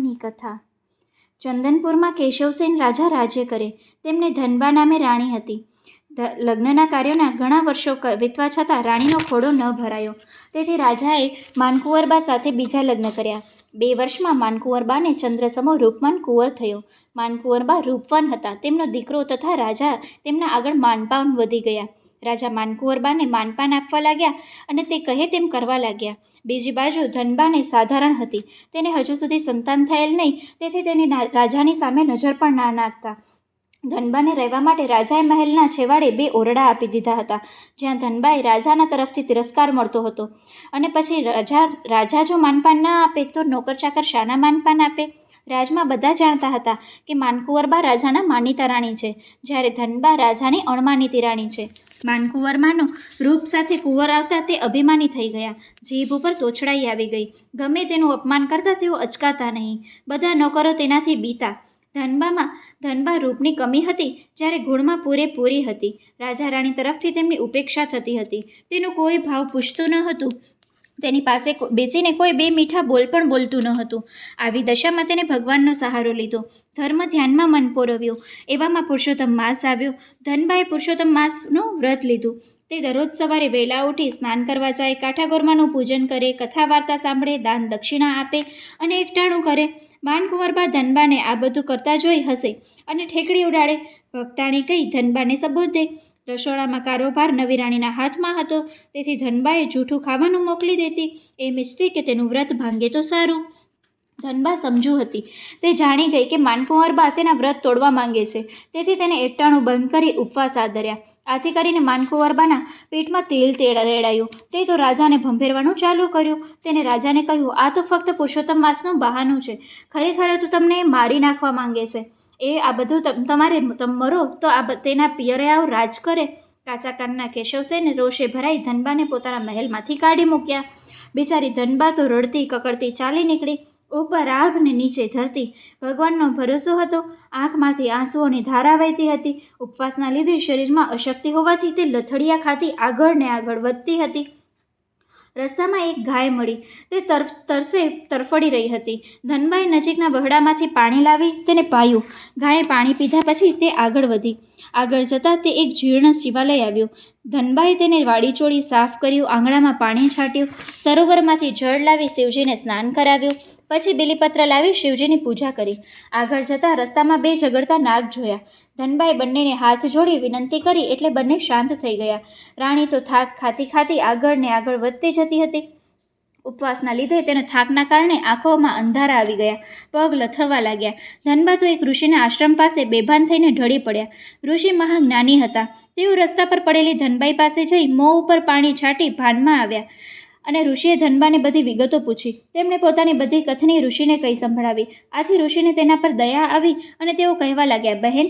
ધનબાની કથા. ચંદનપુરમાં કેશવસેન રાજા રાજ્ય કરે. તેમને ધનબા નામે રાણી હતી. લગ્નના કાર્યોના ઘણા વર્ષો વીતવા છતાં રાણીનો ખોડો ન ભરાયો. તેથી રાજાએ માનકુંવરબા સાથે બીજા લગ્ન કર્યા. 2 વર્ષમાં માનકુંવરબાને ચંદ્રસમો રૂપવાન કુંવર થયો. માનકુંવરબા રૂપવાન હતા. તેમનો દીકરો તથા રાજા તેમના આગળ માનપાન વધી ગયા. રાજા માનકુંવરબાને માનપાન આપવા લાગ્યા અને તે કહે તેમ કરવા લાગ્યા. બીજી બાજુ ધનબાને સાધારણ હતી. તેને હજુ સુધી સંતાન થયેલ નહીં, તેથી તેની રાજાની સામે નજર પણ ના નાખતા. ધનબાને રહેવા માટે રાજાએ મહેલના છેવાડે 2 ઓરડા આપી દીધા હતા, જ્યાં ધનબાએ રાજાના તરફથી તિરસ્કાર મળતો હતો. અને પછી રાજા જો માનપાન ન આપે તો નોકર ચાકર શાના માનપાન આપે? રાજમાં બધા જાણતા હતા કે માનકુંવરબા રાજાના માનીતા રાણી છે, જ્યારે ધનબા રાજાની અણમાનીતી રાણી છે. માનકુંવરબાનો રૂપ સાથે કુંવર આવતા તે અભિમાની થઈ ગયા. જીભ ઉપર તોછડાઈ આવી ગઈ. ગમે તેનું અપમાન કરતા તેઓ અચકાતા નહીં. બધા નોકરો તેનાથી બીતા. ધનબા રૂપની કમી હતી, જ્યારે ગુણમાં પૂરેપૂરી હતી. રાજા રાણી તરફથી તેમની ઉપેક્ષા થતી હતી. તેનું કોઈ ભાવ પૂછતું ન હતું. તેની પાસે બેસીને કોઈ 2 મીઠા બોલ પણ બોલતું ન હતું. આવી દશામાં તેને ભગવાનનો સહારો લીધો. ધર્મ ધ્યાનમાં મન પોરવ્યું. એવામાં પુરુષોત્તમ માસ આવ્યો. ધનબાએ પુરુષોત્તમ માસનું વ્રત લીધું. તે દરરોજ સવારે વહેલા ઉઠી સ્નાન કરવા જાય, કાઠાગોરમાનું પૂજન કરે, કથા વાર્તા સાંભળે, દાન દક્ષિણા આપે અને એકટાણું કરે. માનકુંવરબા ધનબાને આ બધું કરતા જોઈ હસે અને ઠેકડી ઉડાડે. ભક્તાણી કહી ધનબાને સંબોધે. રસોડામાં કારોબાર નવી રાણીના હાથમાં હતો, તેથી ધનબાએ જૂઠું ખાવાનું મોકલી દેતી. એમ ઈચ્છતી કે તેનું વ્રત ભાંગે તો સારું. ધનબા સમજુ હતી. તે જાણી ગઈ કે માનકુંવરબા તેના વ્રત તોડવા માંગે છે, તેથી તેને એકટાણું બંધ કરી ઉપવાસ આદર્યા. આથી કરીને માનકુંવરબાના પેટમાં તેલ રેડાયું. તે તો રાજાને ભંભેરવાનું ચાલુ કર્યું. તેને રાજાને કહ્યું, આ તો ફક્ત પુરુષોત્તમ માસનું બહાનું છે. ખરેખર તો તમને મારી નાખવા માંગે છે. આ બધું તમારે મરો તો તેના પિયરાઓ રાજ કરે. કાચા કાનના કેશવસેને રોષે ભરાઈ ધનબાને પોતાના મહેલમાંથી કાઢી મૂક્યા. બિચારી ધનબા તો રડતી કકડતી ચાલી નીકળી. ઉપર આગ ને નીચે ધરતી. ભગવાનનો ભરોસો હતો. આંખમાંથી આંસુઓની ધારા વહેતી હતી. ઉપવાસના લીધે શરીરમાં અશક્તિ હોવાથી તે લથડિયા ખાતી આગળ ને આગળ વધતી હતી. રસ્તામાં એક ગાય મળી. તે તરસે તરફડી રહી હતી. ધનબાએ નજીકના વહડામાંથી પાણી લાવી તેને પાયું. ગાયે પાણી પીધા પછી તે આગળ વધી. આગળ જતાં તે એક જીર્ણ શિવાલય આવ્યું. ધનબાએ તેને વાડીચોળી સાફ કર્યું, આંગણામાં પાણી છાંટ્યું, સરોવરમાંથી જળ લાવી શિવજીને સ્નાન કરાવ્યું. પછી બીલીપત્ર લાવી શિવજીની પૂજા કરી. આગળ જતાં રસ્તામાં 2 ઝઘડતા નાગ જોયા. ધનબાએ બંનેને હાથ જોડી વિનંતી કરી એટલે બંને શાંત થઈ ગયા. રાણી તો થાક ખાતી ખાતી આગળ ને આગળ વધતી જતી હતી. ઉપવાસના લીધે તેને થાકના કારણે આંખોમાં અંધારા આવી ગયા. પગ લથડવા લાગ્યા. ધનબા તો એક ઋષિના આશ્રમ પાસે બેભાન થઈને ઢળી પડ્યા. ઋષિ મહાજ્ઞાની હતા. તેઓ રસ્તા પર પડેલી ધનબાઈ પાસે જઈ મોં ઉપર પાણી છાંટી ભાનમાં આવ્યા અને ઋષિએ ધનબાને બધી વિગતો પૂછી. તેમણે પોતાની બધી કથની ઋષિને કહી સંભળાવી. આથી ઋષિને તેના પર દયા આવી અને તેઓ કહેવા લાગ્યા, બહેન,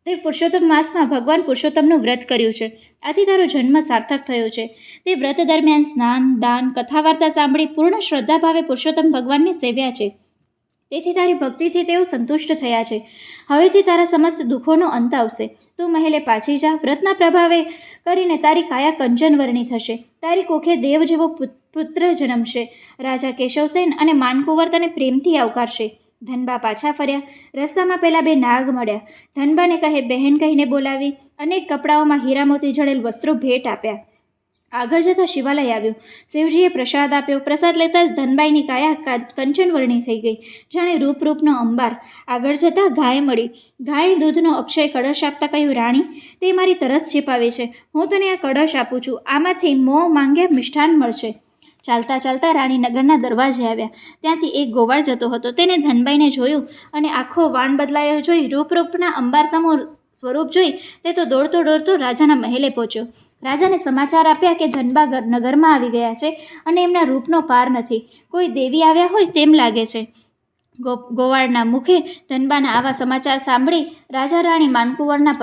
તે પુરુષોત્તમ માસમાં ભગવાન પુરુષોત્તમનું વ્રત કર્યું છે. આથી તારો જન્મ સાર્થક થયો છે. તે વ્રત દરમિયાન સ્નાન, દાન, કથા વાર્તા સાંભળી પૂર્ણ શ્રદ્ધાભાવે પુરુષોત્તમ ભગવાનની સેવ્યા છે. તેથી તારી ભક્તિથી તેઓ સંતુષ્ટ થયા છે. હવેથી તારા સમસ્ત દુઃખોનો અંત આવશે. તું મહેલે પાછી જા. વ્રતના પ્રભાવે કરીને તારી કાયા કંચનવર્ણી થશે. તારી કોખે દેવ જેવો પુત્ર જન્મશે. રાજા કેશવસેન અને માનકુંવર તને પ્રેમથી આવકારશે. ધનબા પાછા ફર્યા. રસ્તામાં પેલા 2 નાગ મળ્યા. ધનબાને કહે બહેન કહીને બોલાવી. અનેક કપડાઓમાં હીરામોતી જડેલ વસ્ત્રો ભેટ આપ્યા. આગળ જતાં શિવાલય આવ્યું. શિવજીએ પ્રસાદ આપ્યો. પ્રસાદ લેતા જ ધનબાઈની કાયા કંચનવર્ણી થઈ ગઈ, જાણે રૂપનો અંબાર. આગળ જતાં ગાય મળી. ગાયે દૂધનો અક્ષય કળશ આપતા કહ્યું, રાણી, તે મારી તરસ छिપાવે છે. હું તને આ કળશ આપું છું. આમાંથી મોં માંગ્યા મિષ્ઠાન મળશે. ચાલતા ચાલતા રાણી નગરના દરવાજે આવ્યા. ત્યાંથી એક ગોવાળ જતો હતો. તેને ધનબાઈને જોયું અને આખો વાણ બદલાયો જોઈ રૂપના અંબાર સમૂહ સ્વરૂપ જોઈ તે તો દોડતો રાજાના મહેલે પહોંચ્યો. રાજાને સમાચાર આપ્યા કે ધનબા નગરમાં આવી ગયા છે અને એમના રૂપનો પાર નથી. કોઈ દેવી આવ્યા હોય તેમ લાગે છે. ગોવાળના મુખે ધનબાના આવા સમાચાર સાંભળી રાજા રાણી માનકુંવરના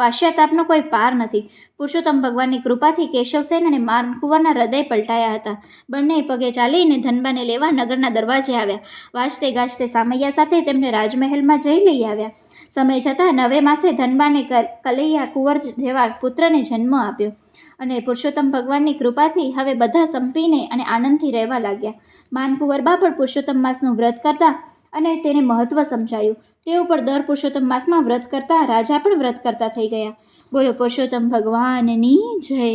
પાશ્ચાતાપનો કોઈ પાર નથી. પુરુષોત્તમ ભગવાનની કૃપાથી કેશવસેન અને માનકુંવરના હૃદય પલટાયા હતા. બંને પગે ચાલીને ધનબાને લેવા નગરના દરવાજે આવ્યા. વાજતે ગાજતે સામૈયા સાથે તેમને રાજમહેલમાં જઈ લઈ આવ્યા. સમય જતાં 9 માસે ધનબાને કલૈયા કુંવર જેવા પુત્રને જન્મ આપ્યો અને પુરુષોત્તમ ભગવાનની કૃપાથી હવે બધા સંપીને અને આનંદથી રહેવા લાગ્યા. માનકુંવરબા પણ પુરુષોત્તમ માસનું વ્રત કરતા અને તેને મહત્ત્વ સમજાયું. તેઓ પણ દર પુરુષોત્તમ માસમાં વ્રત કરતા, રાજા પણ વ્રત કરતા થઈ ગયા. બોલો પુરુષોત્તમ ભગવાનની જય.